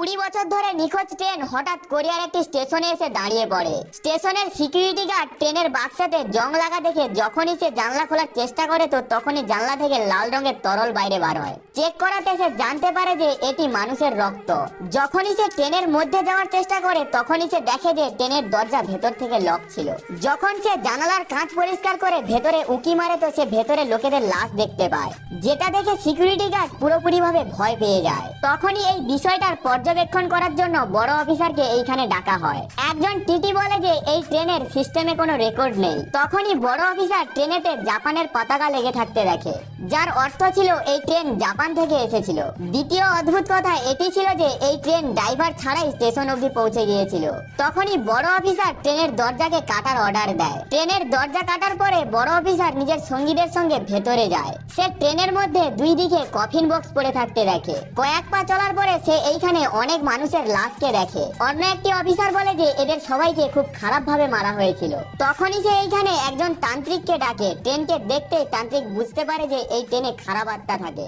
20 বছর ধরে নিখোঁজ ট্রেন হঠাৎ কোরিয়ার একটি স্টেশনে এসে দাঁড়িয়ে পড়ে। স্টেশনের সিকিউরিটি গার্ড ট্রেনের বাক্সাতে জং লাগা দেখে যখনই সে জানলা খোলার চেষ্টা করে তো তখনই জানলা থেকে লাল রঙের তরল বাইরে বার হয়। চেক করাতে সে জানতে পারে যে এটি মানুষের রক্ত। যখনই সে ট্রেনের মধ্যে যাওয়ার চেষ্টা করে তখনই সে দেখে যে ট্রেনের দরজা ভেতর থেকে লক ছিল। যখন সে জানালার কাঁচ পরিষ্কার করে ভেতরে উঁকি মারে তো সে ভেতরে লোকেদের লাশ দেখতে পায়, যেটা দেখে সিকিউরিটি গার্ড পুরোপুরিভাবে ভয় পেয়ে যায়। তখনই এই বিষয়টার পর্যবেক্ষণ করার জন্য বড় অফিসারকে এইখানে ডাকা হয়। একজন টিটি বলে যে এই ট্রেনের সিস্টেমে কোনো রেকর্ড নেই। তখনই বড় অফিসার ট্রেনেতে জাপানের পতাকা লেগে থাকতে দেখে, যার অর্থ ছিল এই ট্রেন জাপান থেকে এসেছিল। দ্বিতীয় অদ্ভুত কথা এটি ছিল যে এই ট্রেন ড্রাইভার ছাড়াই স্টেশন অবধি পৌঁছে গিয়েছিল। তখনই বড় অফিসার ট্রেনের দরজাকে কাটার অর্ডার দেয়। ট্রেনের দরজা কাটার পরে বড় অফিসার নিজের সঙ্গীদের সঙ্গে ভেতরে যায়। সে ট্রেনের মধ্যে দুই দিকে কফিন বক্স পড়ে থাকতে দেখে। কয়েক পা চলার পরে সে এইখানে অনেক মানুষের লাশকে দেখে। অন্য একটি অফিসার বলে যে এদের সবাইকে খুব খারাপ ভাবে মারা হয়েছিল। তখনই সে এইখানে একজন তান্ত্রিককে ডাকে। ট্রেনকে দেখতে তান্ত্রিক বুঝতে পারে যে এই ট্রেনে খারাপ আত্মা থাকে।